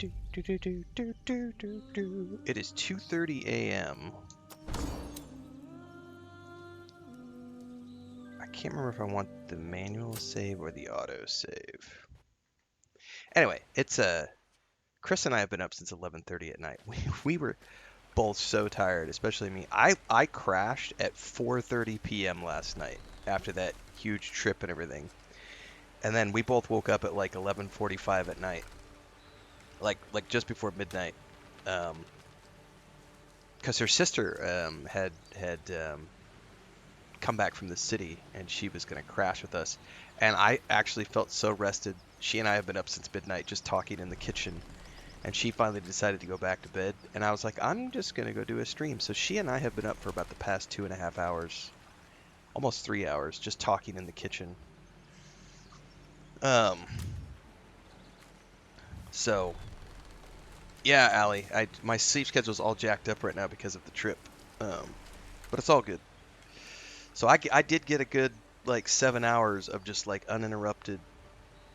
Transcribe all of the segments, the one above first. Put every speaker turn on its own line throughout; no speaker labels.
It is 2:30 a.m. I can't remember if I want the manual save or the auto save. Anyway, it's Chris and I have been up since 11:30 at night. We were both so tired, especially me. I crashed at 4:30 p.m. last night after that huge trip and everything. And then we both woke up at like 11:45 at night. Like just before midnight. Because her sister had come back from the city and she was going to crash with us. And I actually felt so rested. She and I have been up since midnight just talking in the kitchen. And she finally decided to go back to bed. And I was like, I'm just going to go do a stream. So she and I have been up for about the past 2.5 hours. Almost 3 hours just talking in the kitchen. So, yeah, Allie, my sleep schedule's all jacked up right now because of the trip. But it's all good. So I did get a good like 7 hours of just like uninterrupted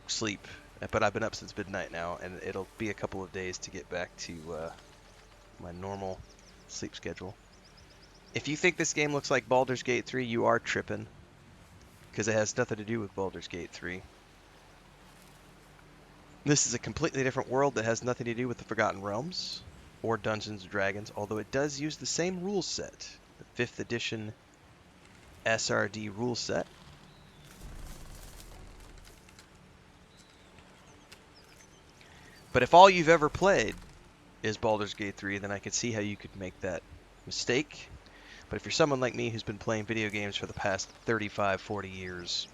sleep, but I've been up since midnight now, and it'll be a couple of days to get back to my normal sleep schedule. If you think this game looks like Baldur's Gate 3, you are tripping, because it has nothing to do with Baldur's Gate 3. This is a completely different world that has nothing to do with the Forgotten Realms or Dungeons & Dragons, although it does use the same rule set, the 5th edition SRD rule set. But if all you've ever played is Baldur's Gate 3, then I could see how you could make that mistake. But if you're someone like me who's been playing video games for the past 35, 40 years,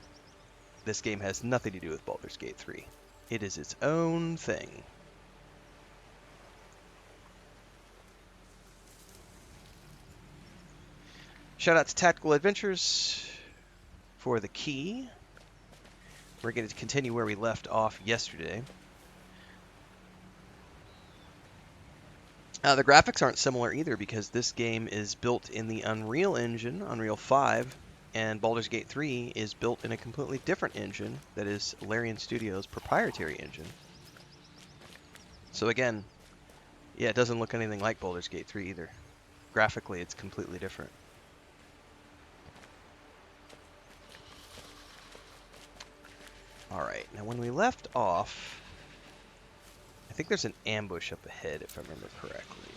this game has nothing to do with Baldur's Gate 3. It is its own thing. Shout out to Tactical Adventures for the key. We're going to continue where we left off yesterday. The graphics aren't similar either because this game is built in the Unreal Engine, Unreal 5, and Baldur's Gate 3 is built in a completely different engine that is Larian Studios' proprietary engine. So again, yeah, it doesn't look anything like Baldur's Gate 3 either. Graphically, it's completely different. Alright, now when we left off, I think there's an ambush up ahead if I remember correctly.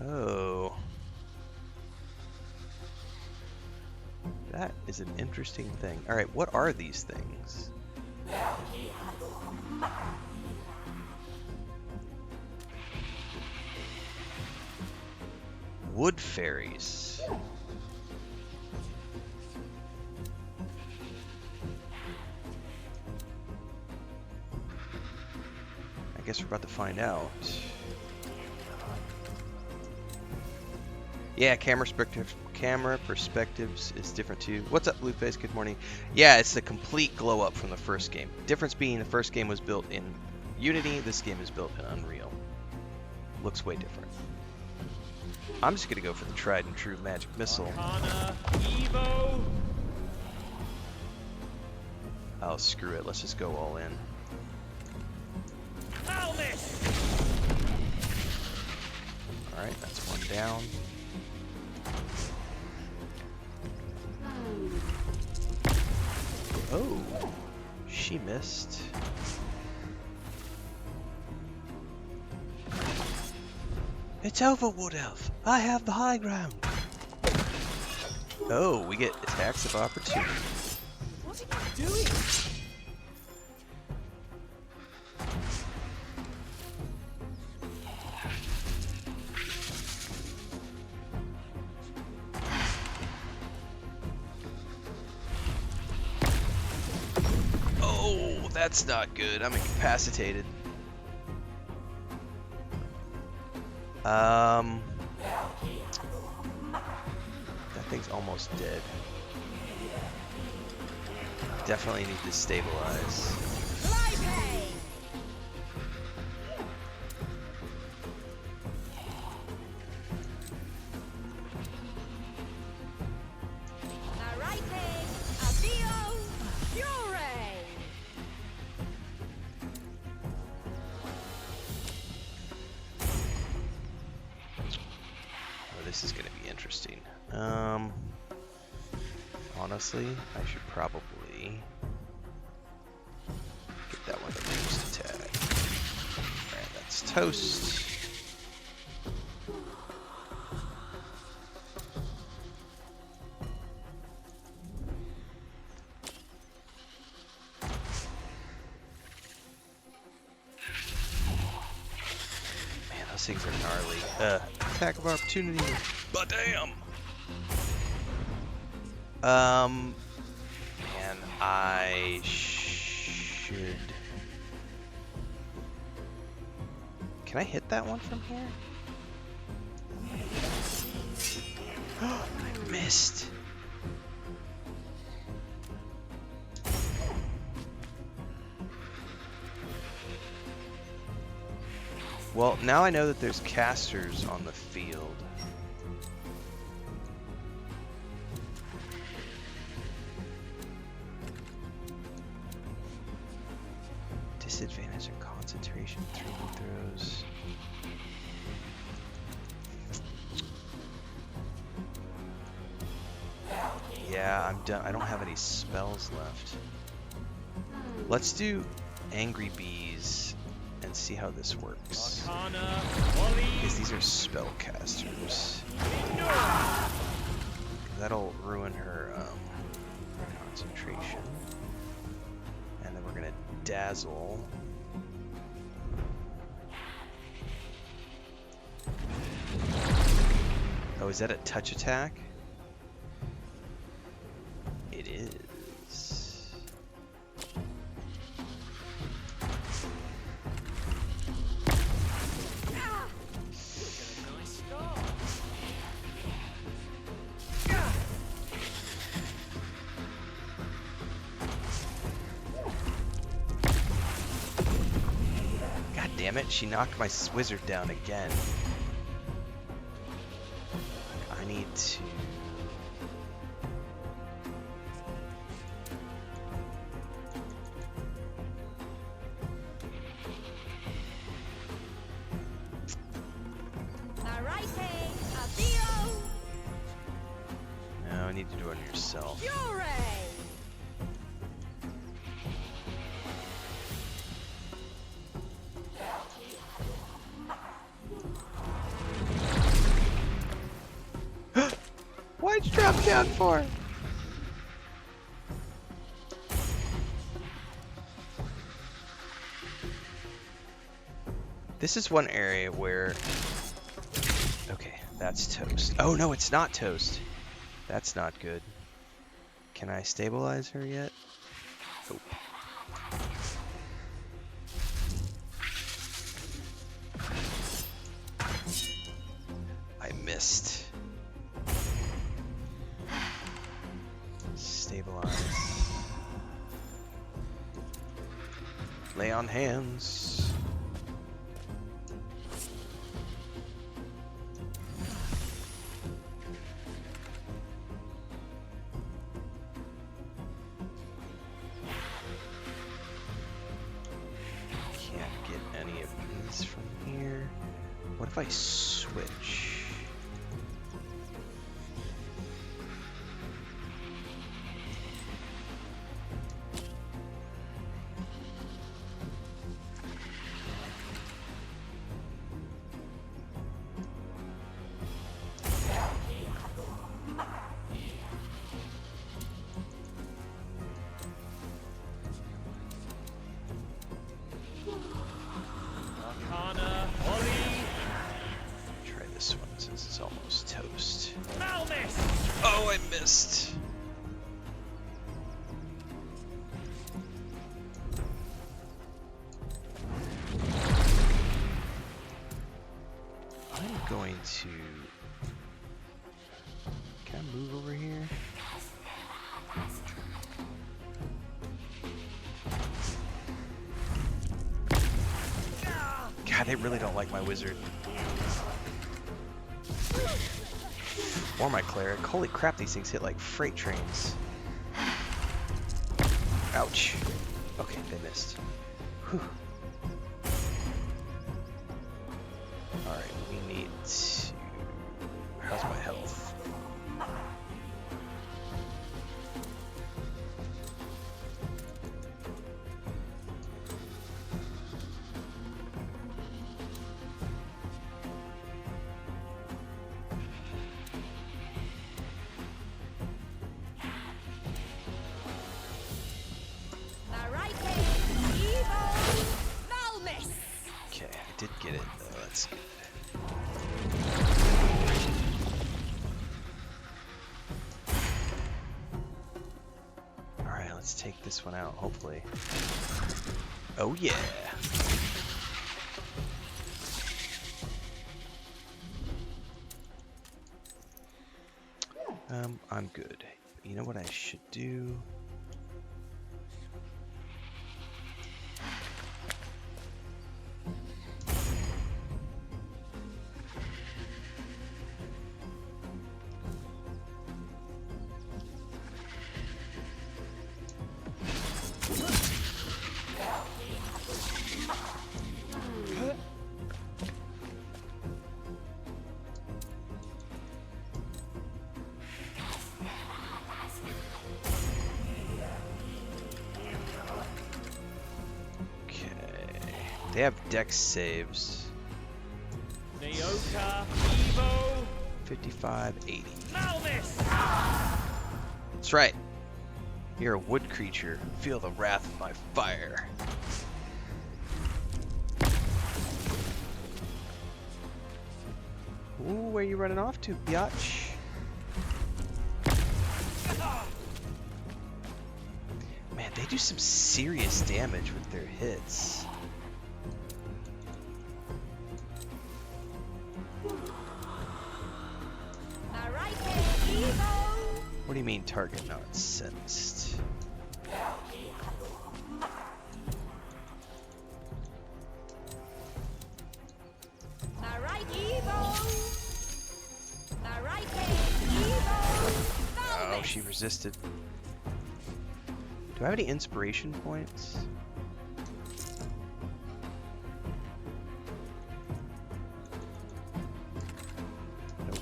Oh. That is an interesting thing. Alright, what are these things? Wood fairies. I guess we're about to find out. Yeah, camera perspectives is different too. What's up, Blueface? Good morning. Yeah, it's a complete glow up from the first game. Difference being the first game was built in Unity, this game is built in Unreal. Looks way different. I'm just gonna go for the tried and true magic missile. Oh, screw it. Let's just go all in. Alright, that's one down. Oh, she missed. It's over, Wood Elf. I have the high ground. Oh, we get attacks of opportunity.
What are you doing?
Oh, that's not good. I'm incapacitated. That thing's almost dead. Definitely need to stabilize.
Fly Narite, Avio, Fury!
Oh, this is gonna be interesting. Honestly, I should probably get that one the ranged attack. Alright, that's toast. Man, those things are gnarly. Attack of opportunity. But damn! Man, I should... Can I hit that one from here? I missed. Well, now I know that there's casters on the field. Disadvantage and concentration throws. Yeah, I'm done. I don't have any spells left. Let's do Angry Bees and see how this works. Because these are spellcasters. That'll ruin her concentration. And then we're gonna dazzle. Oh, is that a touch attack? It is. God damn it, she knocked my wizard down again. I need to...
Narite, Avio,
No, I need to do it on yourself.
Fury!
Why'd you drop down for? This is one area where... Okay, that's toast. Oh no, it's not toast. That's not good. Can I stabilize her yet? Nope. I missed. Stabilize. Lay on hands. Can't get any of these from here. What if I switch? Try this one since it's almost toast. Oh, I missed. I'm going to... Can I move over here? God, they really don't like my wizard. Or my cleric. Holy crap, these things hit like freight trains. Ouch. Okay, they missed. Whew. Alright, we need to... How's my health? Okay, I did get it though, that's good. Alright, let's take this one out, hopefully. Oh yeah! I'm good. You know what I should do? They have dex saves.
Naoka, Evo,
55, 80.
Malvis!
That's right. You're a wood creature. Feel the wrath of my fire. Ooh, where you running off to, biatch? Man, they do some serious damage with their hits. What do you mean target not sensed? Oh, she resisted. Do I have any inspiration points? Nope.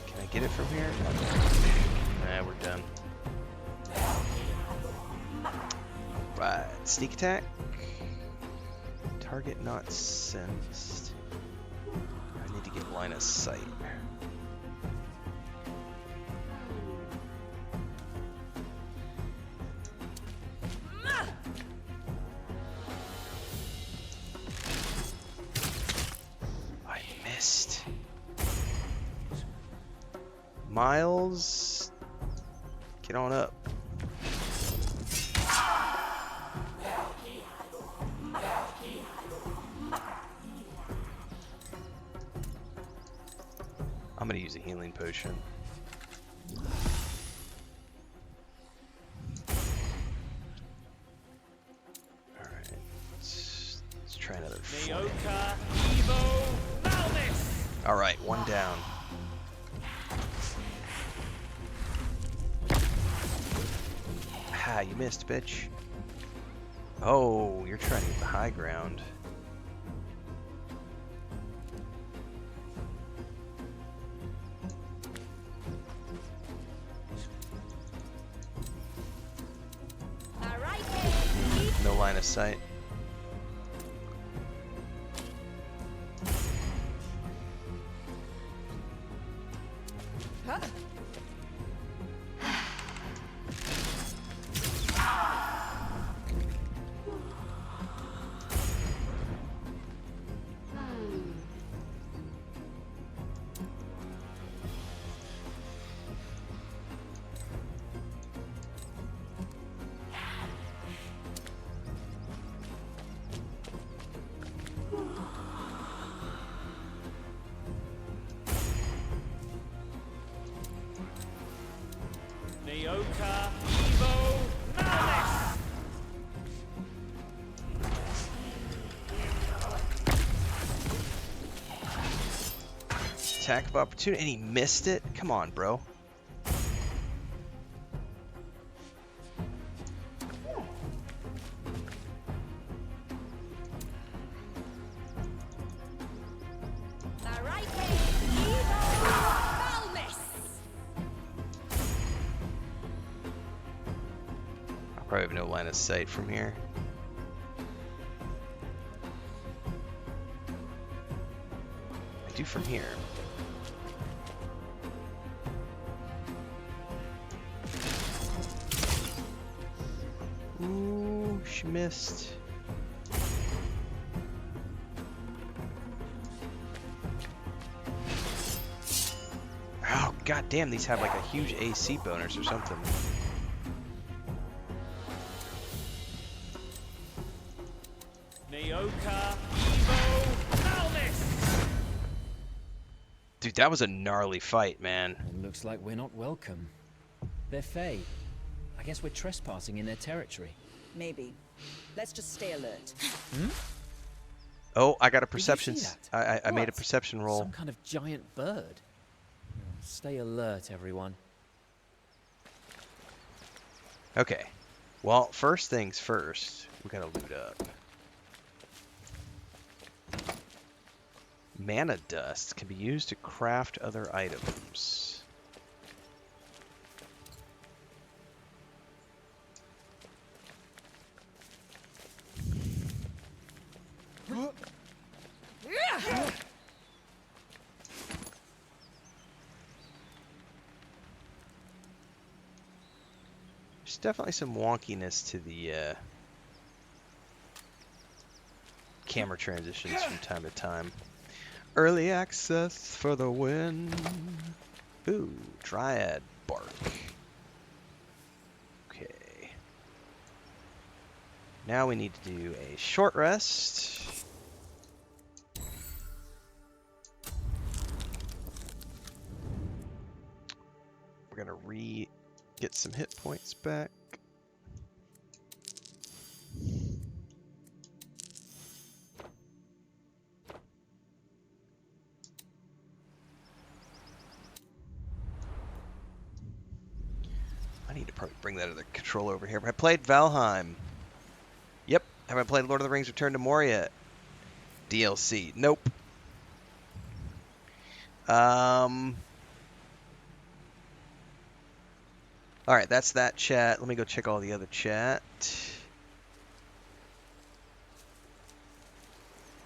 Can I get it from here? Nah, we're done. Right, sneak attack. Target not sensed. I need to get line of sight. I missed. Miles, get on up. I'm gonna use a healing potion. Alright, let's try another flame.
Naoka, Evo, Malvis!
Alright, one down. Ha, you missed, bitch. Oh, you're trying to get the high ground. No line of sight.
Neoka Evo Malnis!
Attack of opportunity, and he missed it? Come on, bro.
Narite Evo Malnis.
I probably have no line of sight from here. I do from here. Ooh, she missed. Oh, god damn, these have like a huge AC bonus or something.
Neoka Evo Malnis!
Dude, that was a gnarly fight, man.
It looks like we're not welcome. They're Fae. I guess we're trespassing in their territory.
Maybe. Let's just stay alert.
Oh, I got a
Did you
perception.
see that?
I made a
What?
perception roll.
Some kind of giant bird. Stay alert, everyone.
Okay. Well, first things first, we gotta loot up. Mana dust can be used to craft other items. There's definitely some wonkiness to the camera transitions from time to time. Early access for the win. Ooh, Dryad bark. Okay. Now we need to do a short rest. We're gonna get some hit points back. I need to probably bring that other control over here. I played Valheim. Yep. Haven't played Lord of the Rings Return to Moria DLC. Nope. Alright, that's that chat. Let me go check all the other chat.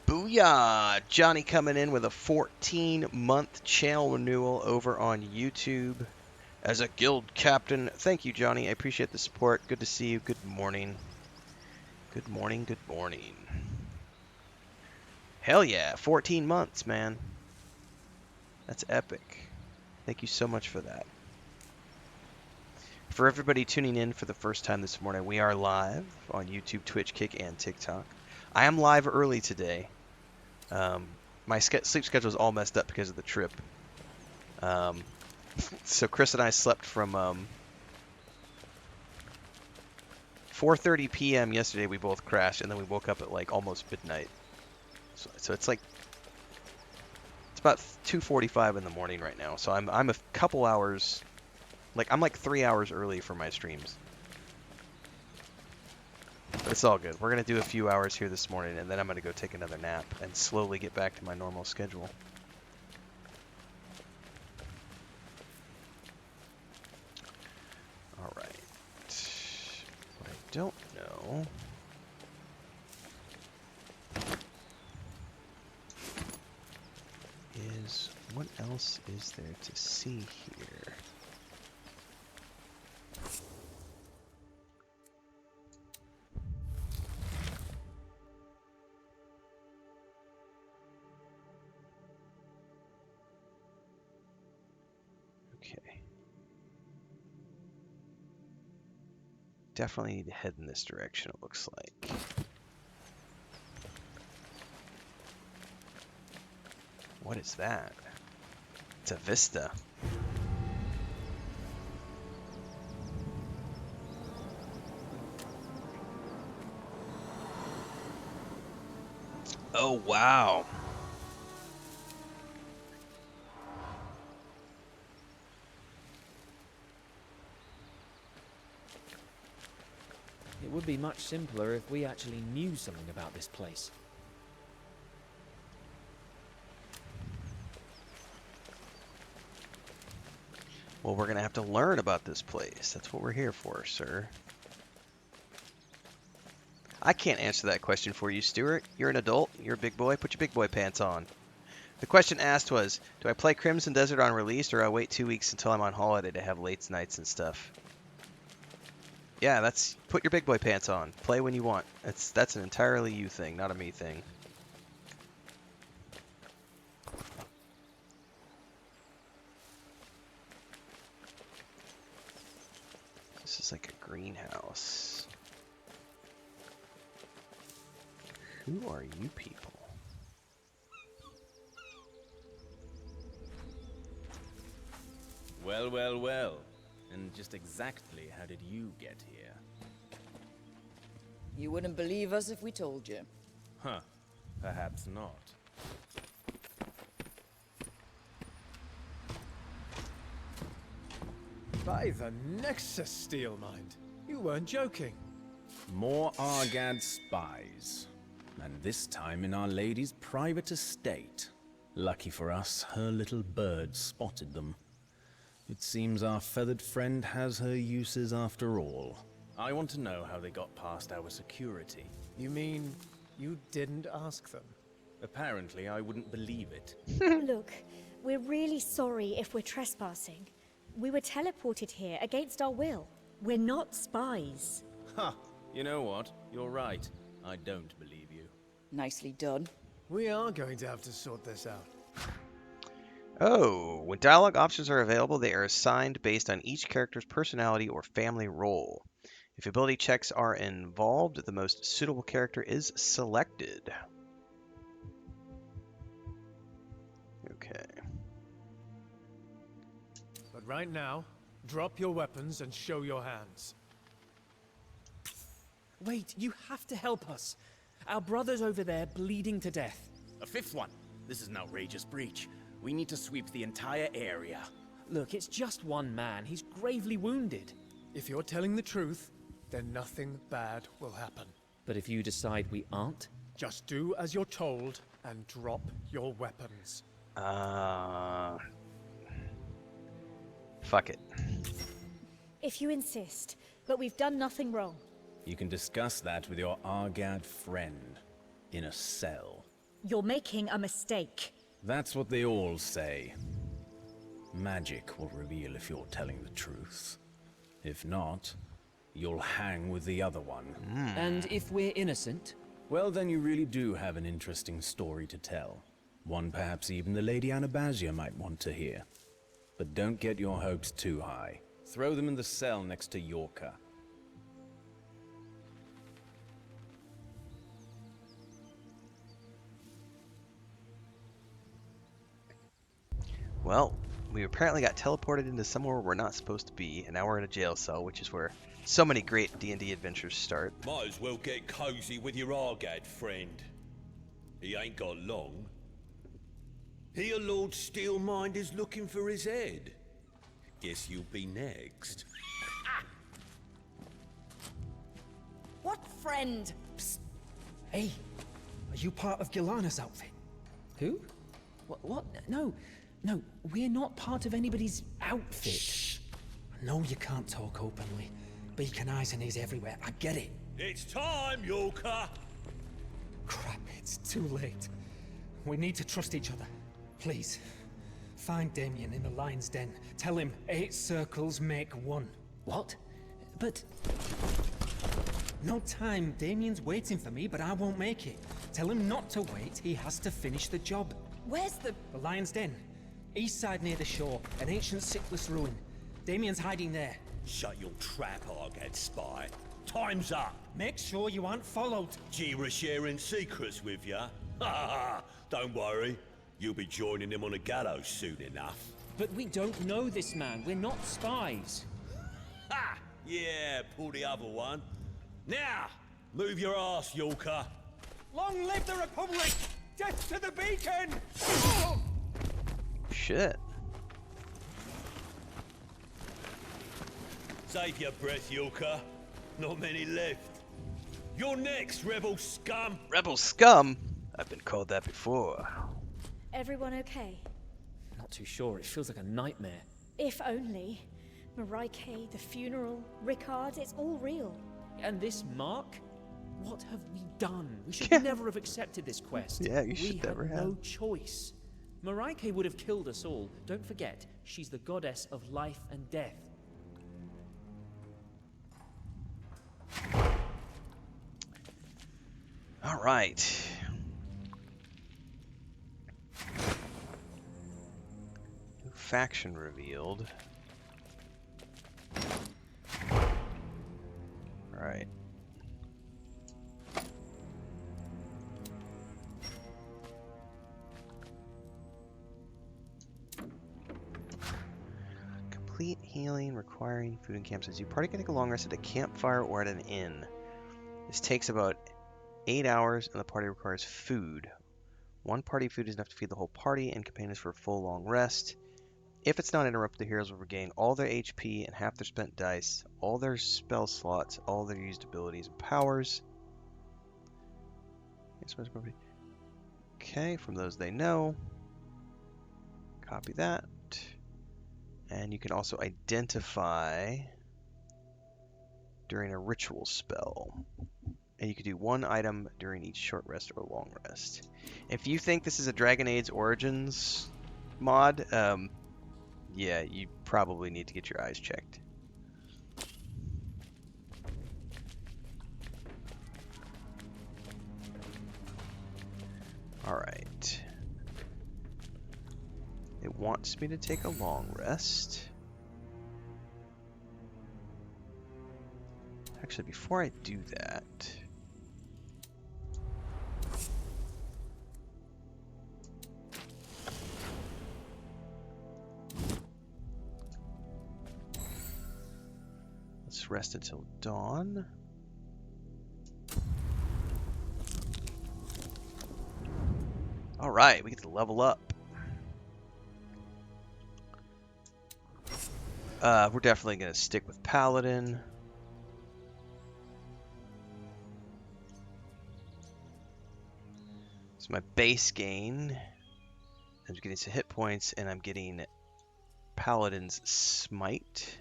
Booyah! Johnny coming in with a 14-month channel renewal over on YouTube as a guild captain. Thank you, Johnny. I appreciate the support. Good to see you. Good morning. Good morning, good morning. Hell yeah, 14 months, man. That's epic. Thank you so much for that. For everybody tuning in for the first time this morning, we are live on YouTube, Twitch, Kick, and TikTok. I am live early today. My sleep schedule is all messed up because of the trip. So Chris and I slept from 4:30 p.m. yesterday. We both crashed, and then we woke up at like almost midnight. So it's like it's about 2:45 in the morning right now. So I'm a couple hours. I'm like 3 hours early for my streams. But it's all good. We're going to do a few hours here this morning, and then I'm going to go take another nap and slowly get back to my normal schedule. Alright. What I don't know... is what else is there to see here? Okay. Definitely need to head in this direction, it looks like. What is that? It's a vista. Oh, wow.
It would be much simpler if we actually knew something about this place.
Well, we're going to have to learn about this place. That's what we're here for, sir. I can't answer that question for you, Stuart. You're an adult. You're a big boy. Put your big boy pants on. The question asked was, do I play Crimson Desert on release, or I wait 2 weeks until I'm on holiday to have late nights and stuff? Yeah, that's... Put your big boy pants on. Play when you want. That's an entirely you thing, not a me thing. This is like a greenhouse. Who are you people?
Well, well, well. And just exactly how did you get here?
You wouldn't believe us if we told you.
Huh. Perhaps not.
By the Nexus, Steelmind. You weren't joking.
More Argad spies. And this time in Our Lady's private estate. Lucky for us, her little bird spotted them. It seems our feathered friend has her uses after all. I want to know how they got past our security.
You mean you didn't ask them?
Apparently, I wouldn't believe it.
Look, we're really sorry if we're trespassing. We were teleported here against our will. We're not spies.
Ha! You know what? You're right. I don't believe you.
Nicely done.
We are going to have to sort this out.
Oh, when dialogue options are available, they are assigned based on each character's personality or family role. If ability checks are involved, the most suitable character is selected. Okay.
But right now, drop your weapons and show your hands.
Wait, you have to help us. Our brother's over there bleeding to death.
A fifth one. This is an outrageous breach. We need to sweep the entire area.
Look, it's just one man. He's gravely wounded.
If you're telling the truth, then nothing bad will happen.
But if you decide we aren't?
Just do as you're told and drop your weapons.
Fuck it.
If you insist, but we've done nothing wrong.
You can discuss that with your Argad friend. In a cell.
You're making a mistake.
That's what they all say. Magic will reveal if you're telling the truth. If not, you'll hang with the other one.
And if we're innocent?
Well, then you really do have an interesting story to tell. One perhaps even the Lady Anabasia might want to hear. But don't get your hopes too high. Throw them in the cell next to Yorka.
Well, we apparently got teleported into somewhere we're not supposed to be, and now we're in a jail cell, which is where so many great D&D adventures start.
Might as well get cozy with your Argad friend. He ain't got long. Here Lord Steelmind is looking for his head. Guess you'll be next.
What friend?
Psst. Hey, are you part of Gilana's outfit?
Who? What? No, we're not part of anybody's outfit.
Shh. I know you can't talk openly. Beacon eyes and ears everywhere. I get it.
It's time, Yorka!
Crap, it's too late. We need to trust each other. Please, find Damien in the lion's den. Tell him 8 circles make 1.
What? But...
No time. Damien's waiting for me, but I won't make it. Tell him not to wait. He has to finish the job.
Where's the...
The lion's den. East side near the shore. An ancient sickless ruin. Damien's hiding there.
Shut your trap, Argad spy. Time's up.
Make sure you aren't followed.
Jira sharing secrets with ya? Ha ha ha! Don't worry. You'll be joining him on a gallows soon enough.
But we don't know this man. We're not spies.
Ha! Yeah, pull the other one. Now, move your ass, Yorka.
Long live the Republic! Death to the beacon!
Shit.
Save your breath, Yoka. Not many left. You're next, rebel scum!
Rebel scum? I've been called that before.
Everyone okay?
Not too sure. It feels like a nightmare.
If only. Marike, the funeral, Ricard, it's all real.
And this Mark? What have we done? We should never have accepted this quest.
Yeah, you should never
We had
have.
no choice. Marike would have killed us all. Don't forget, she's the goddess of life and death.
All right. New faction revealed. All right. Complete healing requiring food and campsites. You party can take a long rest at a campfire or at an inn. This takes about 8 hours, and the party requires food. One party food is enough to feed the whole party and companions for a full long rest. If it's not interrupted, the heroes will regain all their HP and half their spent dice, all their spell slots, all their used abilities and powers. Okay, from those they know. Copy that. And you can also identify during a ritual spell. And you can do one item during each short rest or long rest. If you think this is a Dragon Age Origins mod, yeah, you probably need to get your eyes checked. Alright. It wants me to take a long rest. Actually, before I do that... let's rest until dawn. Alright, we get to level up. We're definitely going to stick with Paladin. So my base gain, I'm getting some hit points, and I'm getting Paladin's Smite.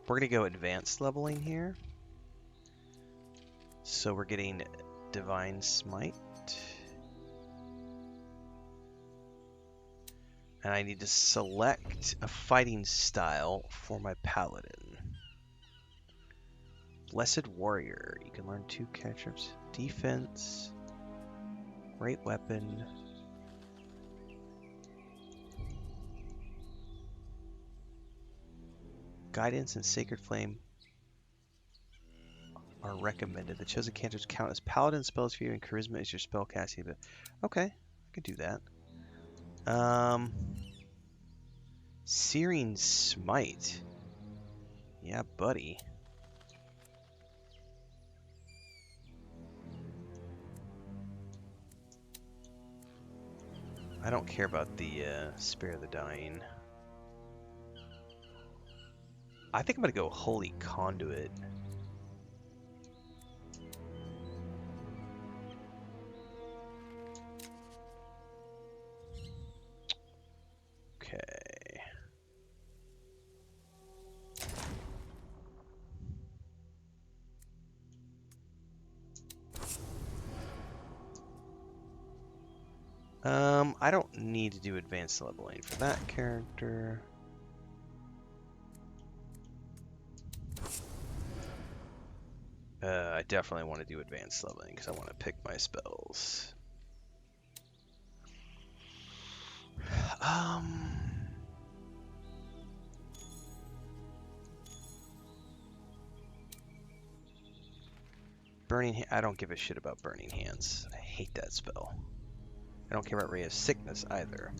We're going to go advanced leveling here. So we're getting Divine Smite. And I need to select a fighting style for my Paladin. Blessed Warrior. You can learn 2 cantrips. Defense. Great Weapon. Guidance and Sacred Flame are recommended. The chosen cantrips count as Paladin spells for you, and Charisma is your spell casting. Okay, I could do that. Searing Smite. Yeah, buddy. I don't care about the Spare the Dying. I think I'm gonna go Holy Conduit. Okay. I don't need to do advanced leveling for that character. I definitely want to do advanced leveling because I want to pick my spells. I don't give a shit about Burning Hands. I hate that spell. I don't care about Ray of Sickness either.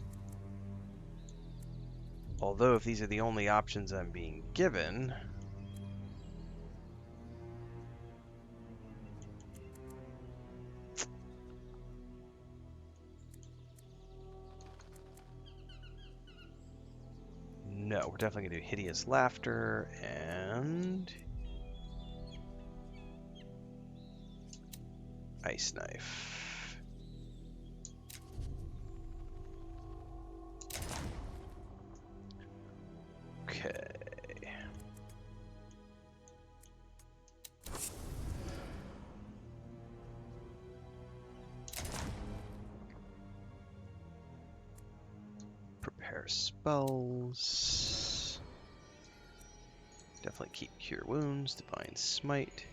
Although if these are the only options I'm being given... No, we're definitely gonna do hideous laughter and ice knife. Okay. Prepare spells. Definitely keep cure wounds, divine smite.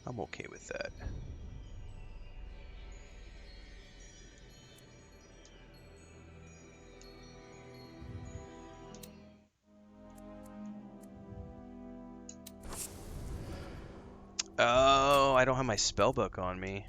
I'm okay with that. Oh, I don't have my spell book on me.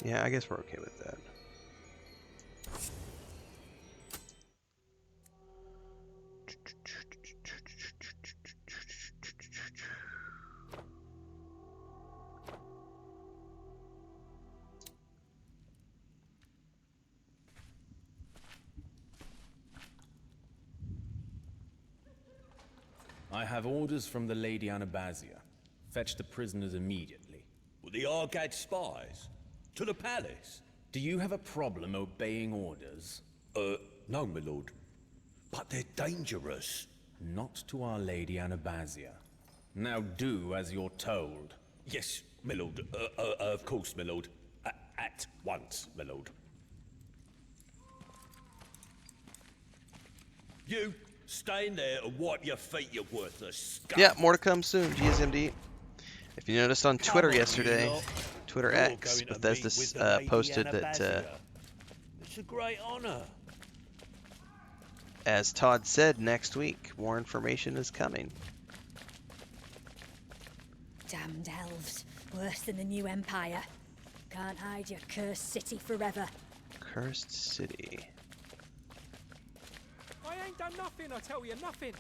Yeah, I guess we're okay with that.
I have orders from the Lady Anabasia. Fetch the prisoners immediately.
Well, the Argad spies? To the palace?
Do you have a problem obeying orders?
No, my lord. But they're dangerous.
Not to Our Lady Anabasia. Now do as you're told.
Yes, my lord. Of course, my lord. At once, my lord. You, stay in there and wipe your feet, you worthless scum.
Yeah, more to come soon, GSMD. If you noticed on Twitter
Come on,
yesterday,
you lot.
Twitter
You're
X,
going to
Bethesda
meet with the Lady
posted that,
Anabasia. It's a great honor.
as Todd said, next week, more information is coming.
Damned elves. Worse than the new empire. Can't hide your cursed city forever.
Cursed City.
I ain't done nothing, I tell you, nothing.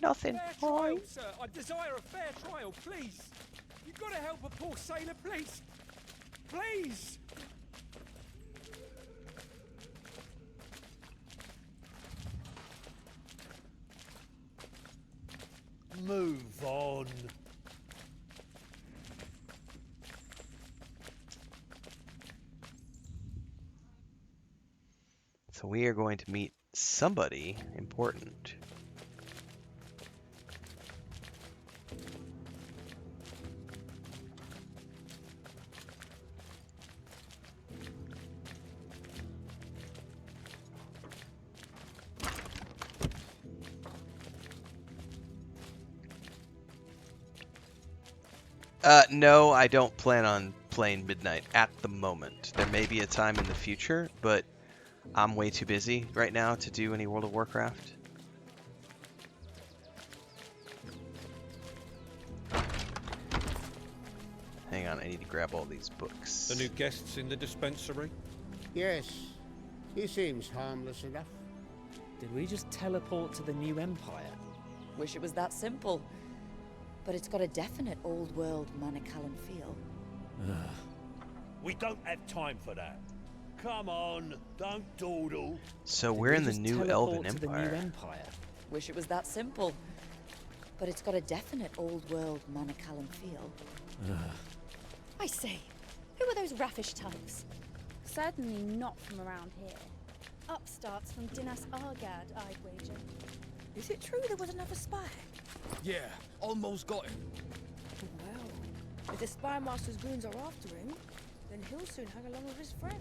Nothing.
Fair trial, sir. I desire a fair trial, please. You've got to help a poor sailor, please. Please!
Move on.
So we are going to meet somebody important. No, I don't plan on playing Midnight at the moment. There may be a time in the future, but I'm way too busy right now to do any World of Warcraft. Hang on, I need to grab all these books.
The new guests in the dispensary?
Yes, he seems harmless enough.
Did we just teleport to the new empire?
Wish it was that simple. But it's got a definite old world Manacalon feel.
We don't have time for that. Come on, don't dawdle.
So
Did
we're
we
in the
just
new
teleport
Elven
to the new
Empire.
empire?
Wish it was that simple. But it's got a definite old world Manacalon feel.
I say, who are those raffish types?
Certainly not from around here.
Upstarts from Dinas Argad, I'd wager.
Is it true there was another spy?
Yeah, almost got him.
Well, if the spy master's goons are after him, Then he'll soon hang along with his friend.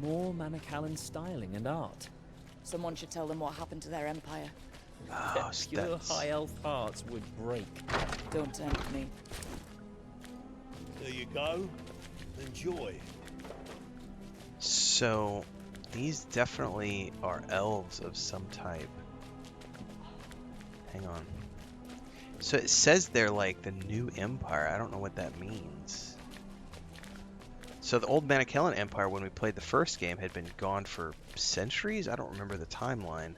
More Manicalan styling and art.
Someone should tell them what happened to their empire.
Oh,
Pure
that's...
high elf hearts would break.
Don't tempt me.
There you go. Enjoy.
So, these definitely are elves of some type. Hang on. So it says they're like the new empire. I don't know what that means. So the old Manicalan Empire, when we played the first game, had been gone for centuries? I don't remember the timeline.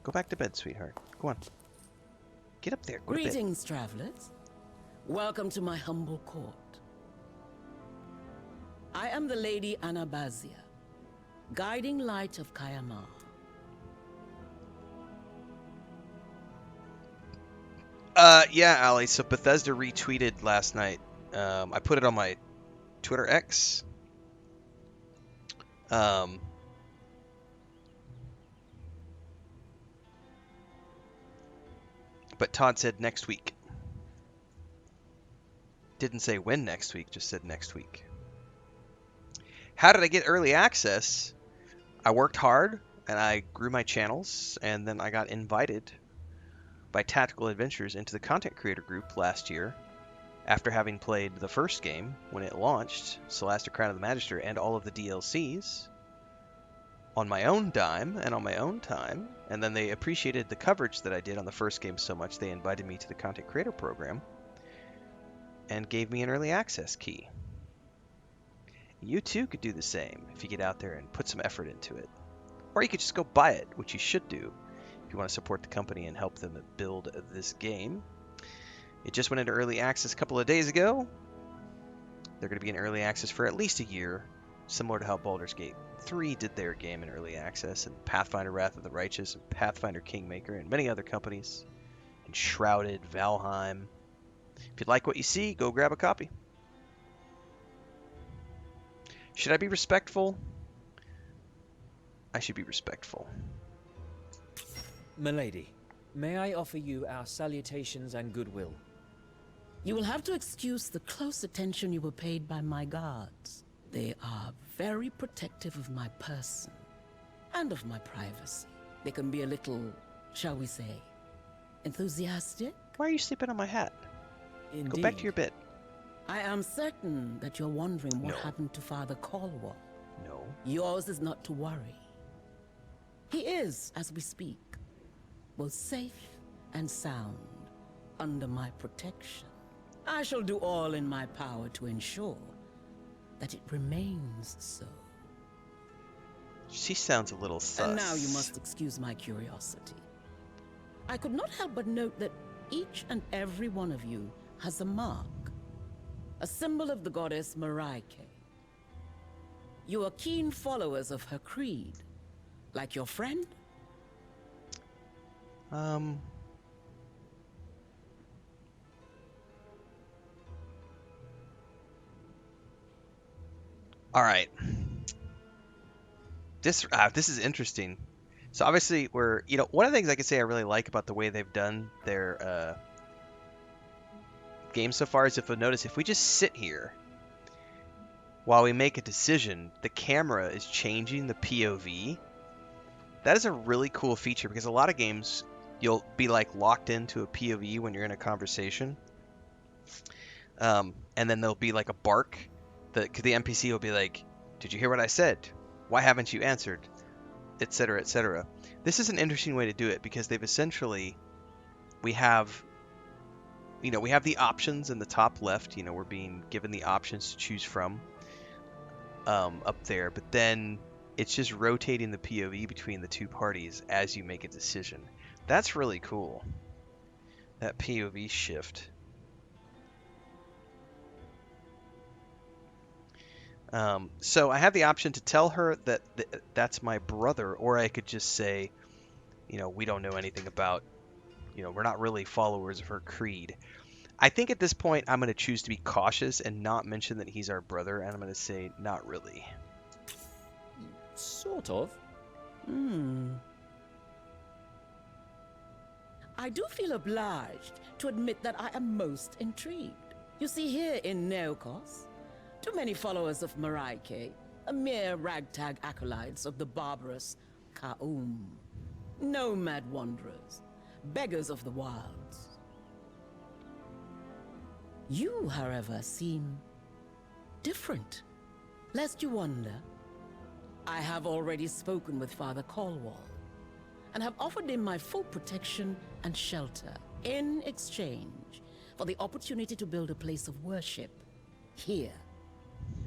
Go back to bed, sweetheart. Go on. Get up there. Go to bed.
Greetings, travelers. Welcome to my humble court. I am the Lady Anabazia, guiding light of Kayamar.
Yeah, Ali. So Bethesda retweeted last night. I put it on my Twitter X. But Todd said next week. Didn't say when next week, just said next week. How did I get early access? I worked hard, and I grew my channels, and then I got invited by Tactical Adventures into the content creator group last year, after having played the first game when it launched, Solasta Crown of the Magister, and all of the DLCs, on my own dime and on my own time, and then they appreciated the coverage that I did on the first game so much they invited me to the content creator program and gave me an early access key. You too could do the same if you get out there and put some effort into it. Or you could just go buy it, which you should do if you want to support the company and help them build this game. It just went into early access a couple of days ago. They're going to be in early access for at least a year, similar to how Baldur's Gate 3 did their game in early access, and Pathfinder Wrath of the Righteous, and Pathfinder Kingmaker, and many other companies, and Shrouded, Valheim. If you like what you see, go grab a copy. Should I be respectful? I should be respectful.
Milady, may I offer you our salutations and goodwill?
You will have to excuse the close attention you were paid by my guards. They are very protective of my person and of my privacy. They can be a little, shall we say, enthusiastic.
Why are you sleeping on my hat?
Indeed.
Go back to your bed.
I am certain that you're wondering what
No.
happened to Father Caldwell.
No.
Yours is not to worry. He is, as we speak, both safe and sound under my protection. I shall do all in my power to ensure that it remains so.
She sounds a little sus.
And now you must excuse my curiosity. I could not help but note that each and every one of you has a mark, a symbol of the goddess Maraike. You are keen followers of her creed, like your friend?
All right. This is interesting. So obviously we're, one of the things I can say I really like about the way they've done their game so far is, if you'll notice, if we just sit here while we make a decision, the camera is changing the POV. That is a really cool feature, because a lot of games you'll be like locked into a POV when you're in a conversation. And then there'll be like a bark. The NPC will be like, "Did you hear what I said? Why haven't you answered?" Etc., etc. This is an interesting way to do it, because they've essentially, we have the options in the top left. We're being given the options to choose from up there, but then it's just rotating the POV between the two parties as you make a decision. That's really cool, that POV shift. So I have the option to tell her that that's my brother, or I could just say, you know, we don't know anything about, you know, we're not really followers of her creed. I think at this point I'm going to choose to be cautious and not mention that he's our brother, and I'm going to say not really.
Sort of.
I do feel obliged to admit that I am most intrigued. You see, here in Neokos, too many followers of Maraike, a mere ragtag acolytes of the barbarous Ka'um. Nomad wanderers, beggars of the wilds. You, however, seem different. Lest you wonder, I have already spoken with Father Caldwell and have offered him my full protection and shelter in exchange for the opportunity to build a place of worship here,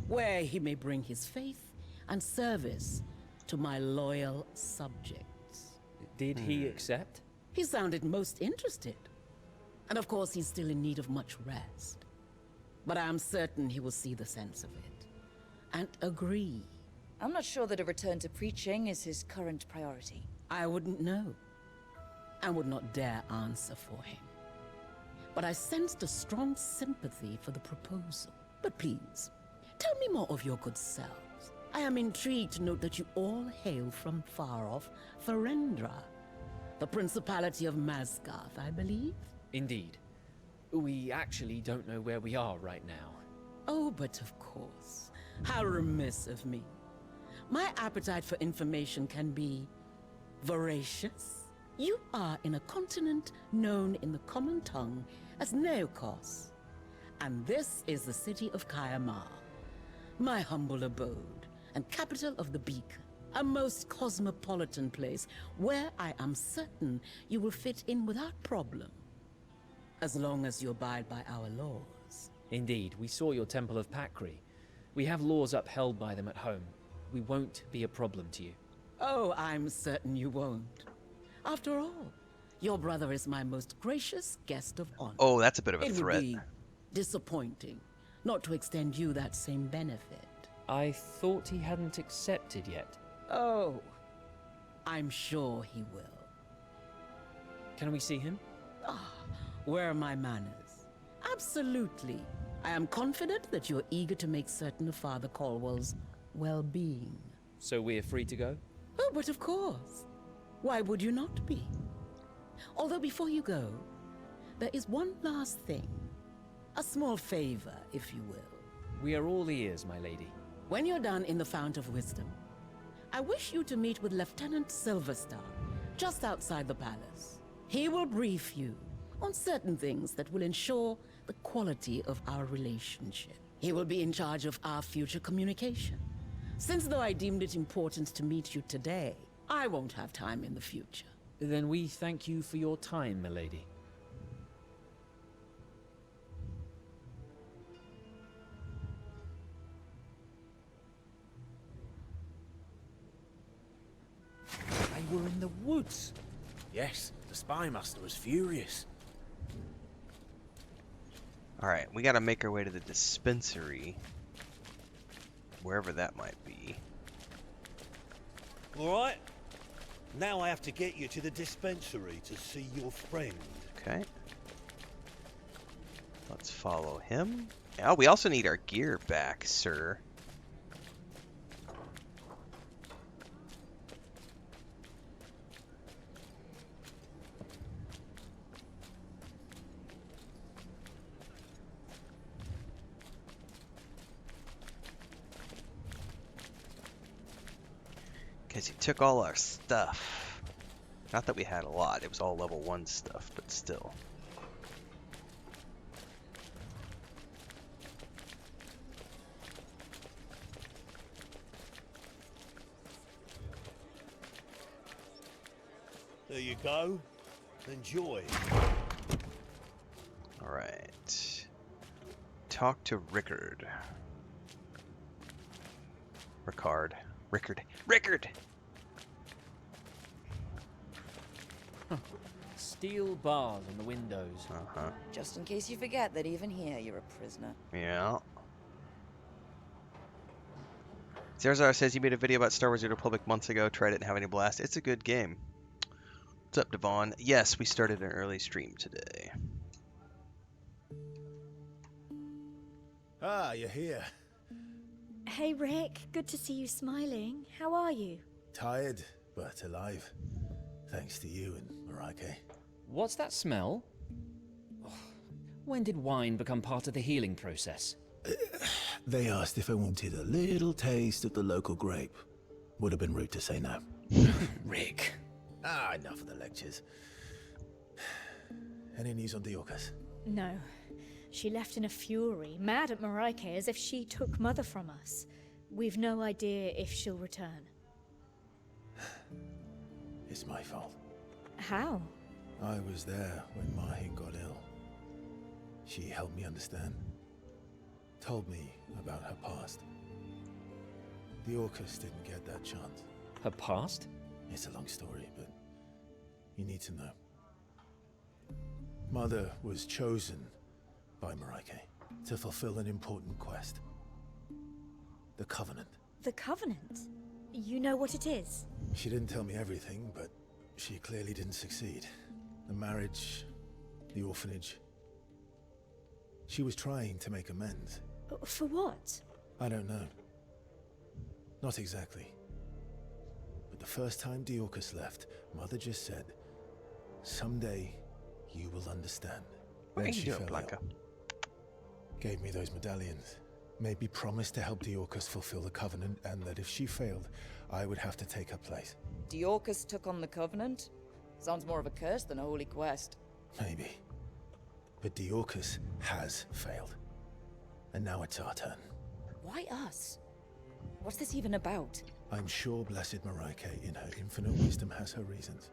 where he may bring his faith and service to my loyal subjects.
Did he accept?
He sounded most interested. And of course, he's still in need of much rest. But I am certain he will see the sense of it and agree.
I'm not sure that a return to preaching is his current priority.
I wouldn't know, and would not dare answer for him. But I sensed a strong sympathy for the proposal. But please, tell me more of your good selves. I am intrigued to note that you all hail from far-off Ferendra, the Principality of Masgarth, I believe?
Indeed. We actually don't know where we are right now.
Oh, but of course. How remiss of me. My appetite for information can be voracious. You are in a continent known in the common tongue as Neokos, and this is the city of Kayamar, my humble abode and capital of the Beacon, a most cosmopolitan place where I am certain you will fit in without problem, as long as you abide by our laws.
Indeed, we saw your Temple of Pakri. We have laws upheld by them at home. We won't be a problem to you.
Oh, I'm certain you won't. After all, your brother is my most gracious guest of honor.
Oh, that's a bit of a
It
threat.
would be disappointing not to extend you that same benefit.
I thought he hadn't accepted yet.
Oh, I'm sure he will.
Can we see him?
Where are my manners? Absolutely. I am confident that you're eager to make certain of Father Caldwell's well-being.
So we're free to go?
Oh, but of course. Why would you not be? Although before you go, there is one last thing. A small favor, if you will.
We are all ears, my lady.
When you're done in the Fount of Wisdom, I wish you to meet with Lieutenant Silverstar, just outside the palace. He will brief you on certain things that will ensure the quality of our relationship. He will be in charge of our future communication. Since though I deemed it important to meet you today, I won't have time in the future.
Then we thank you for your time, milady.
They were in the woods. Yes, the spy master was furious.
Alright, we gotta make our way to the dispensary. Wherever that might be.
Alright. Now I have to get you to the dispensary to see your friend.
Okay. Let's follow him. Oh, we also need our gear back, sir. Because he took all our stuff. Not that we had a lot, it was all level 1 stuff, but still.
There you go. Enjoy.
Alright. Talk to Rickard. Rickard!
Steel bars on the windows.
Uh-huh.
Just in case you forget that even here you're a prisoner.
Yeah. Zarzar says he made a video about Star Wars: The Republic months ago. Tried it and have any blast. It's a good game. What's up, Devon? Yes, we started an early stream today.
Ah, you're here.
Hey Rick, good to see you smiling. How are you?
Tired, but alive. Thanks to you and Marike.
What's that smell? Oh, when did wine become part of the healing process?
They asked if I wanted a little taste of the local grape. Would have been rude to say no.
Rick.
Ah, enough of the lectures. Any news on Diorcus?
No. She left in a fury, mad at Marike as if she took Mother from us. We've no idea if she'll return.
It's my fault.
How?
I was there when Mahi got ill. She helped me understand. Told me about her past. Diorcus didn't get that chance.
Her past?
It's a long story, but you need to know. Mother was chosen by Marike to fulfill an important quest. The Covenant.
The Covenant? You know what it is?
She didn't tell me everything, but she clearly didn't succeed. The marriage, the orphanage. She was trying to make amends.
For what?
I don't know. Not exactly. But the first time Diorcus left, Mother just said, "Someday you will understand." Then she fell ill. Gave me those medallions. Made me promise to help Diorcus fulfill the Covenant, and that if she failed, I would have to take her place.
Diorcus took on the Covenant? Sounds more of a curse than a holy quest.
Maybe. But Diorcus has failed. And now it's our turn.
Why us? What's this even about?
I'm sure Blessed Marike, in her infinite wisdom, has her reasons.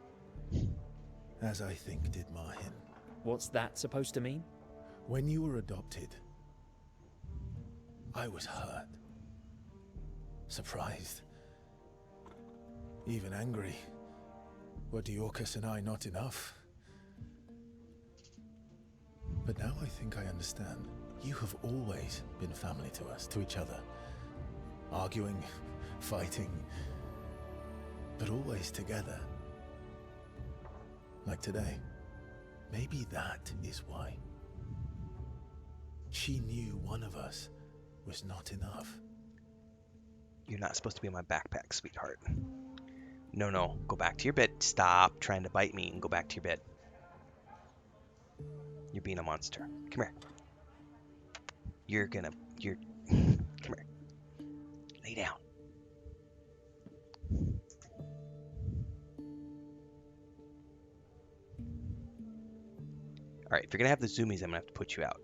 As I think did Mahin.
What's that supposed to mean?
When you were adopted, I was hurt. Surprised. Even angry. Were Diorcus and I not enough? But now I think I understand. You have always been family to us, to each other. Arguing, fighting, but always together. Like today. Maybe that is why. She knew one of us was not enough.
You're not supposed to be in my backpack, sweetheart. No, no. Go back to your bed. Stop trying to bite me and go back to your bed. You're being a monster. Come here. You're... Come here. Lay down. Alright, if you're gonna have the zoomies, I'm gonna have to put you out.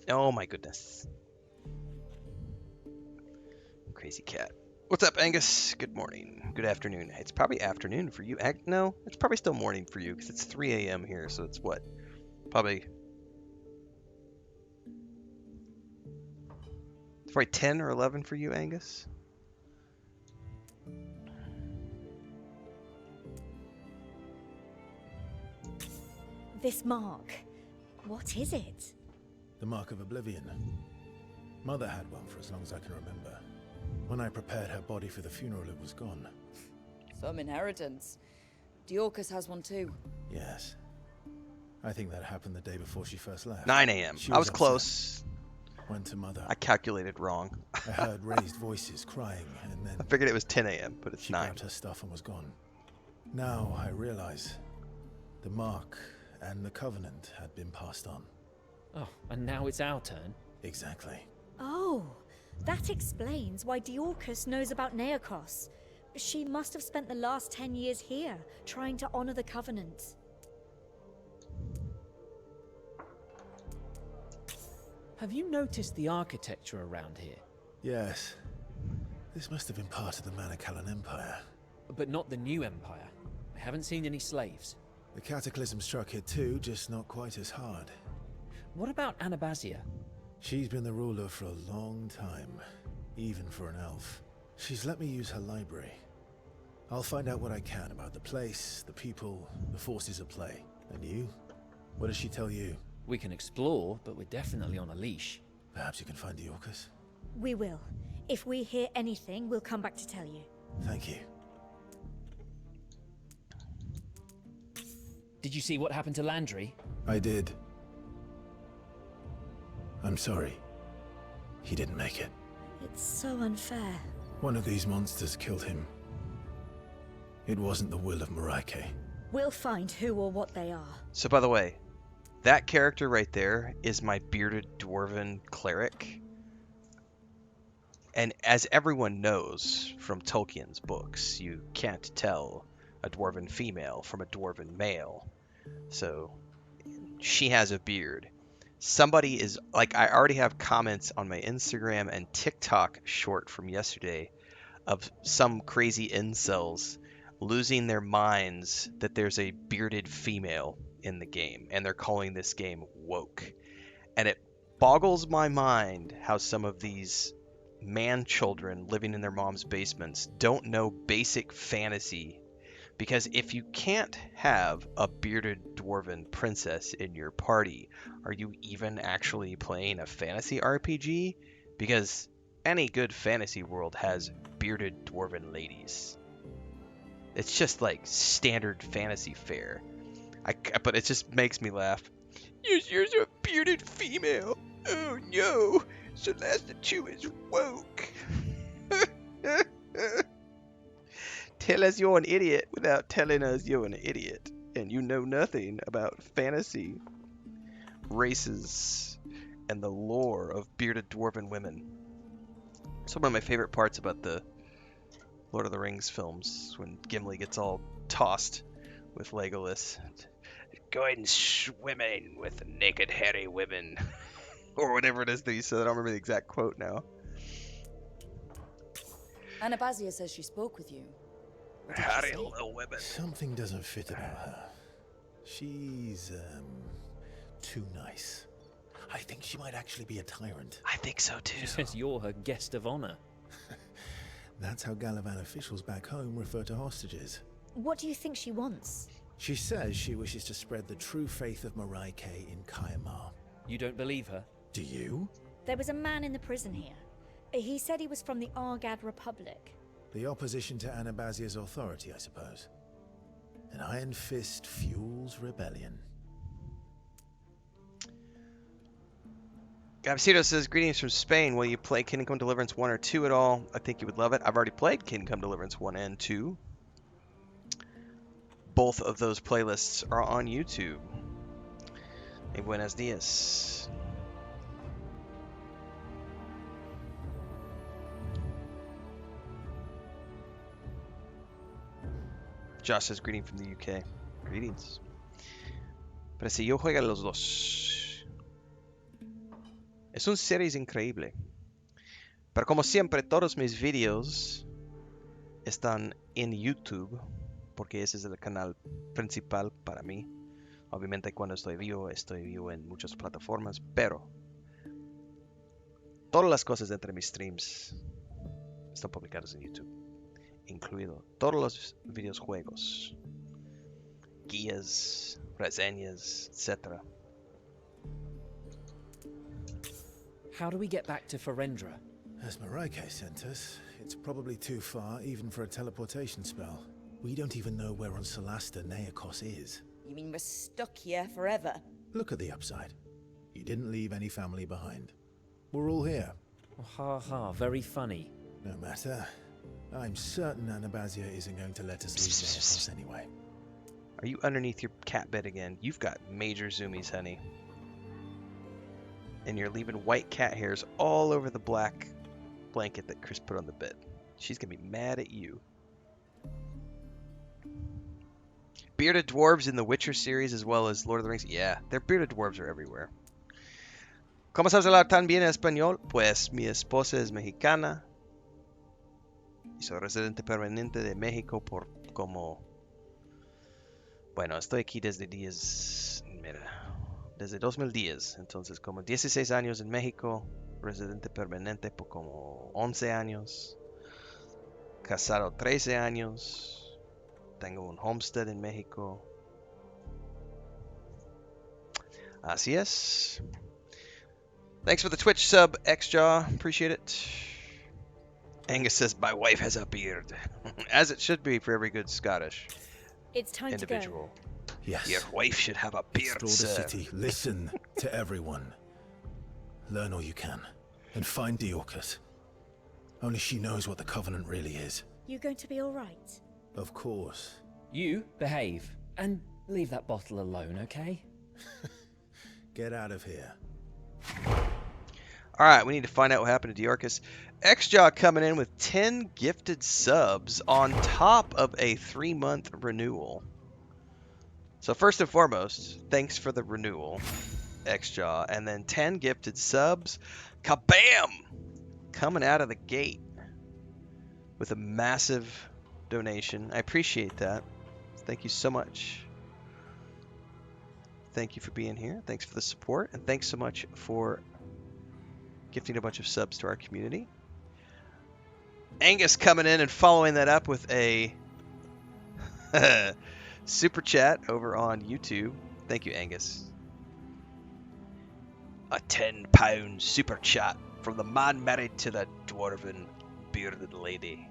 Oh my goodness. Crazy cat. What's up, Angus? Good morning. Good afternoon. It's probably afternoon for you. No, it's probably still morning for you because it's 3 a.m. here, so it's what? Probably 10 or 11 for you, Angus?
This mark. What is it?
The Mark of Oblivion. Mother had one for as long as I can remember. When I prepared her body for the funeral, it was gone.
Some inheritance. Diorcus has one too.
Yes. I think that happened the day before she first left.
9 a.m. I was close.
Went to Mother.
I calculated wrong.
I heard raised voices crying, and then...
I figured it was 10 a.m., but it's 9.
She grabbed her stuff and was gone. Now I realize the Mark and the Covenant had been passed on.
Oh, and now it's our turn?
Exactly.
Oh, that explains why Diorcus knows about Neokos. She must have spent the last 10 years here, trying to honor the Covenant.
Have you noticed the architecture around here?
Yes. This must have been part of the Manicalan Empire.
But not the new empire. I haven't seen any slaves.
The Cataclysm struck here too, just not quite as hard.
What about Anabasia?
She's been the ruler for a long time, even for an elf. She's let me use her library. I'll find out what I can about the place, the people, the forces at play. And you? What does she tell you?
We can explore, but we're definitely on a leash.
Perhaps you can find Diorcus?
We will. If we hear anything, we'll come back to tell you.
Thank you.
Did you see what happened to Landry?
I did. I'm sorry. He didn't make it.
It's so unfair.
One of these monsters killed him. It wasn't the will of Maraike.
We'll find who or what they are.
So by the way, that character right there is my bearded dwarven cleric. And as everyone knows from Tolkien's books, you can't tell a dwarven female from a dwarven male. So she has a beard. Somebody is like, I already have comments on my Instagram and TikTok short from yesterday of some crazy incels losing their minds that there's a bearded female in the game, and they're calling this game woke. And it boggles my mind how some of these man children living in their mom's basements don't know basic fantasy. Because if you can't have a bearded dwarven princess in your party, are you even actually playing a fantasy RPG? Because any good fantasy world has bearded dwarven ladies. It's just like standard fantasy fare. But it just makes me laugh. You're a bearded female. Oh no, Solasta 2 is woke. Tell us you're an idiot without telling us you're an idiot. And you know nothing about fantasy, races, and the lore of bearded dwarven women. It's one of my favorite parts about the Lord of the Rings films, when Gimli gets all tossed with Legolas. Going swimming with naked hairy women. Or whatever it is that he said. I don't remember the exact quote now.
Anabasia says she spoke with you.
Hairy little women.
Something doesn't fit about her. She's, too nice. I think she might actually be a tyrant.
I think so too.
She says you're her guest of honor.
That's how Galavan officials back home refer to hostages.
What do you think she wants?
She says she wishes to spread the true faith of Maraike in Kayamar.
You don't believe her?
Do you?
There was a man in the prison here. He said he was from the Argad Republic.
The opposition to Anabasia's authority, I suppose. An iron fist fuels rebellion.
Gabcito says, greetings from Spain. Will you play Kingdom Come Deliverance 1 or 2 at all? I think you would love it. I've already played Kingdom Come Deliverance 1 and 2. Both of those playlists are on YouTube. Hey, buenos dias. Josh says, greeting from the UK. Greetings. Pero si yo juego los dos. Es un series increíble. Pero como siempre, todos mis videos están en YouTube, porque ese es el canal principal para mí. Obviamente cuando estoy vivo en muchas plataformas, pero todas las cosas entre mis streams están publicadas en YouTube, incluido todos los videojuegos, guías, reseñas, etc.
How do we get back to Ferendra?
As Maraike sent us, it's probably too far even for a teleportation spell. We don't even know where on Solasta Neakos is.
You mean we're stuck here forever?
Look at the upside. You didn't leave any family behind. We're all here.
Oh, ha ha, very funny.
No matter. I'm certain Anabasia isn't going to let us leave Neakos anyway.
Are you underneath your cat bed again? You've got major zoomies, honey. And you're leaving white cat hairs all over the black blanket that Chris put on the bed. She's gonna be mad at you. Bearded dwarves in the Witcher series as well as Lord of the Rings. Yeah, their bearded dwarves are everywhere. ¿Cómo sabes hablar tan bien español? Pues mi esposa es mexicana. Y soy residente permanente de México por como... Bueno, estoy aquí desde desde 2010. Entonces, como 16 años en México. Residente permanente por como 11 años. Casado 13 años. Tengo un homestead en México. Así es. Thanks for the Twitch sub, Xjaw. Appreciate it. Angus says, my wife has a beard. As it should be for every good Scottish
It's time
individual.
to go.
Yes.
Your wife should have a beard,
Explore the
sir.
city. Listen to everyone. Learn all you can. And find Deorcus. Only she knows what the Covenant really is.
You going to be alright?
Of course.
You behave and leave that bottle alone, okay?
Get out of here.
Alright, we need to find out what happened to Deorcus. Xjaw coming in with 10 gifted subs on top of a 3-month renewal. So first and foremost, thanks for the renewal, Xjaw. And then 10 gifted subs. Kabam! Coming out of the gate with a massive donation. I appreciate that. Thank you so much. Thank you for being here. Thanks for the support. And thanks so much for gifting a bunch of subs to our community. Angus coming in and following that up with a super chat over on YouTube. Thank you, Angus. A £10 super chat from the man married to the dwarven bearded lady.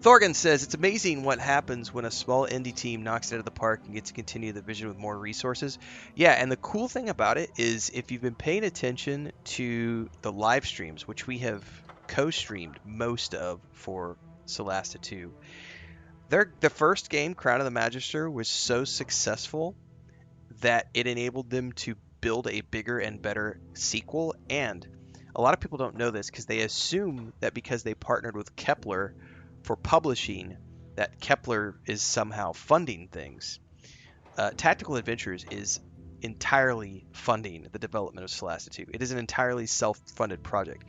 Thorgan says, it's amazing what happens when a small indie team knocks it out of the park and gets to continue the vision with more resources. Yeah, and the cool thing about it is if you've been paying attention to the live streams, which we have co-streamed most of for Solasta 2, the first game, Crown of the Magister, was so successful that it enabled them to build a bigger and better sequel. And a lot of people don't know this because they assume that because they partnered with Kepler for publishing, that Kepler is somehow funding things. Tactical Adventures is entirely funding the development of Solasta 2. It is an entirely self-funded project.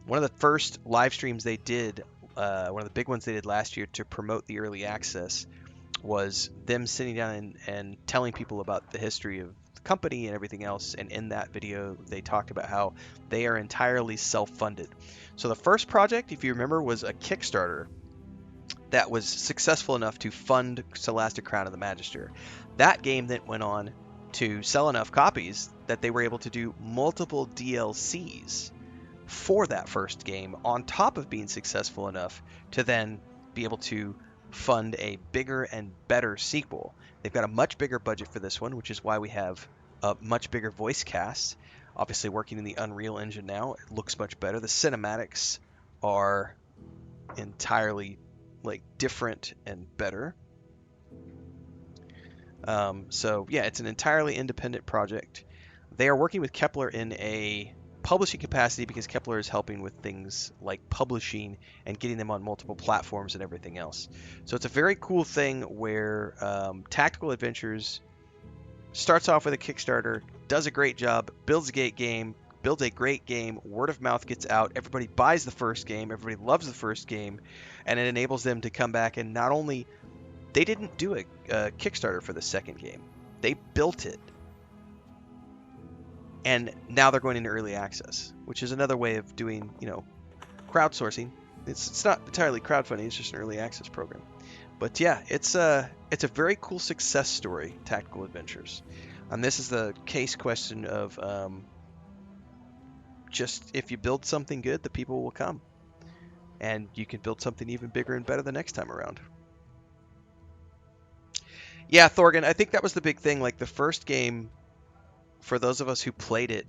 One of the first live streams they did, one of the big ones they did last year to promote the early access, was them sitting down and telling people about the history of the company and everything else. And in that video, they talked about how they are entirely self-funded. So the first project, if you remember, was a Kickstarter that was successful enough to fund Solasta Crown of the Magister. That game then went on to sell enough copies that they were able to do multiple DLCs for that first game, on top of being successful enough to then be able to fund a bigger and better sequel. They've got a much bigger budget for this one, which is why we have a much bigger voice cast. Obviously working in the Unreal Engine now, it looks much better. The cinematics are entirely different and better. So yeah, it's an entirely independent project. They are working with Kepler in a publishing capacity because Kepler is helping with things like publishing and getting them on multiple platforms and everything else. So it's a very cool thing where Tactical Adventures starts off with a Kickstarter, does a great job, builds a great game, word of mouth gets out, everybody buys the first game, everybody loves the first game, and it enables them to come back and not only, they didn't do a Kickstarter for the second game, they built it. And now they're going into early access, which is another way of doing, crowdsourcing. It's not entirely crowdfunding, it's just an early access program. But yeah, it's a very cool success story, Tactical Adventures. And this is the case question of just if you build something good, the people will come. And you can build something even bigger and better the next time around. Yeah, Thorgan, I think that was the big thing. Like the first game, for those of us who played it,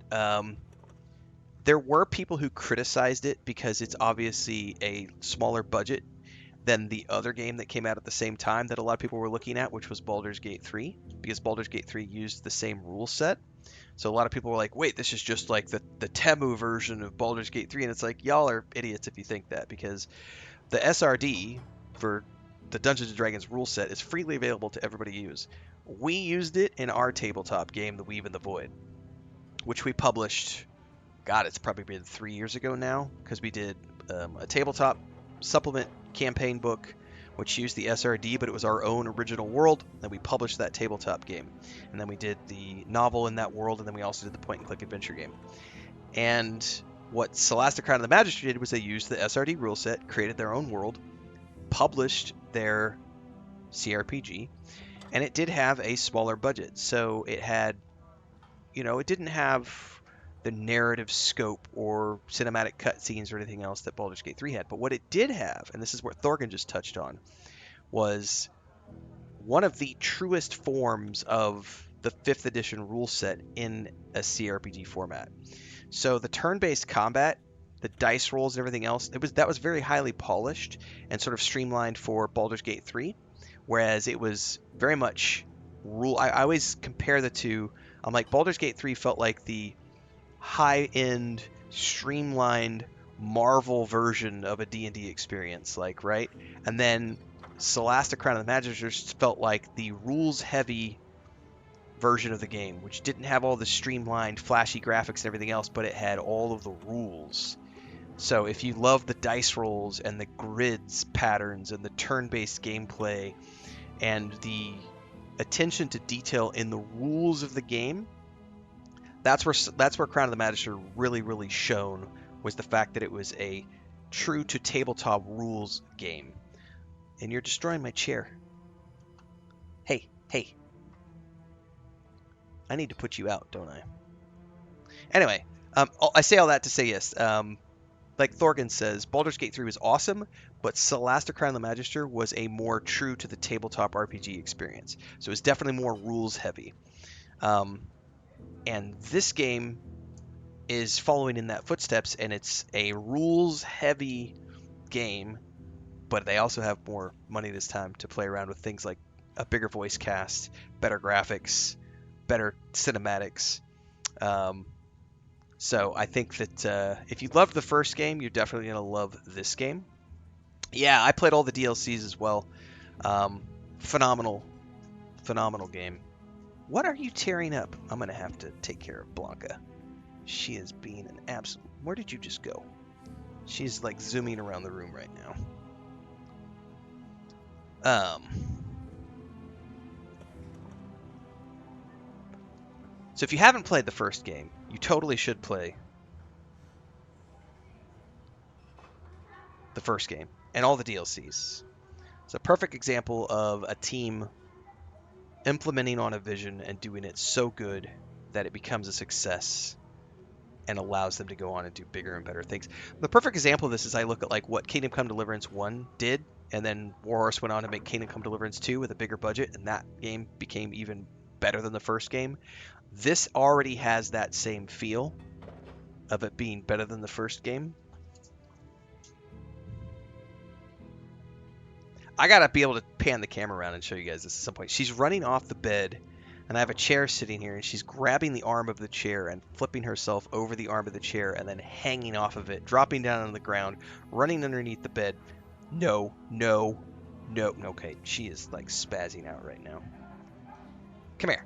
there were people who criticized it because it's obviously a smaller budget than the other game that came out at the same time that a lot of people were looking at, which was Baldur's Gate 3, because Baldur's Gate 3 used the same rule set. So a lot of people were like, wait, this is just like the Temu version of Baldur's Gate 3. And it's like, y'all are idiots if you think that, because the SRD for the Dungeons & Dragons rule set is freely available to everybody to use. We used it in our tabletop game, The Weave and the Void, which we published, God, it's probably been 3 years ago now, because we did a tabletop supplement campaign book, which used the SRD, but it was our own original world, and we published that tabletop game. And then we did the novel in that world, and then we also did the point-and-click adventure game. And what Solasta Crown of the Magister did was they used the SRD rule set, created their own world, published their CRPG, and it did have a smaller budget. So it had, it didn't have the narrative scope or cinematic cutscenes or anything else that Baldur's Gate 3 had. But what it did have, and this is what Thorgan just touched on, was one of the truest forms of the 5th edition rule set in a CRPG format. So the turn-based combat, the dice rolls and everything else, that was very highly polished and sort of streamlined for Baldur's Gate 3, whereas it was very much rule. I always compare the two. I'm like, Baldur's Gate 3 felt like the high-end, streamlined Marvel version of a D&D experience, like, right? And then Solasta Crown of the Magister felt like the rules-heavy version of the game, which didn't have all the streamlined, flashy graphics and everything else, but it had all of the rules. So if you love the dice rolls and the grids patterns and the turn-based gameplay and the attention to detail in the rules of the game, that's where Crown of the Magister really shone, was the fact that it was a true to tabletop rules game. And you're destroying my chair. Hey. I need to put you out, don't I? Anyway, I say all that to say yes. Like Thorgan says, Baldur's Gate 3 was awesome, but Solasta Crown of the Magister was a more true to the tabletop RPG experience. So it was definitely more rules heavy. And this game is following in that footsteps, and it's a rules heavy game, but they also have more money this time to play around with things like a bigger voice cast, better graphics, better cinematics. So I think that if you loved the first game, you're definitely going to love this game. Yeah, I played all the DLCs as well. Phenomenal game. What are you tearing up? I'm going to have to take care of Blanca. She is being an absolute... Where did you just go? She's like zooming around the room right now. So if you haven't played the first game, you totally should play the first game and all the DLCs. It's a perfect example of a team implementing on a vision and doing it so good that it becomes a success and allows them to go on and do bigger and better things. The perfect example of this is I look at like what Kingdom Come Deliverance 1 did, and then Warhorse went on to make Kingdom Come Deliverance 2 with a bigger budget, and that game became even better than the first game. This already has that same feel of it being better than the first game. I gotta be able to pan the camera around and show you guys this at some point. She's running off the bed, and I have a chair sitting here, and she's grabbing the arm of the chair and flipping herself over the arm of the chair and then hanging off of it, dropping down on the ground, running underneath the bed. No. Okay, she is like spazzing out right now. Come here.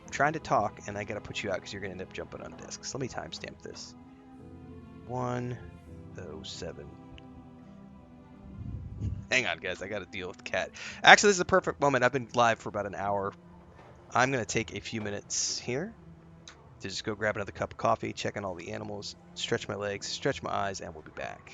I'm trying to talk, and I gotta put you out because you're gonna end up jumping on discs. Let me timestamp this. 1:07. Hang on, guys. I got to deal with the cat. Actually, this is a perfect moment. I've been live for about an hour. I'm going to take a few minutes here to just go grab another cup of coffee, check on all the animals, stretch my legs, stretch my eyes, and we'll be back.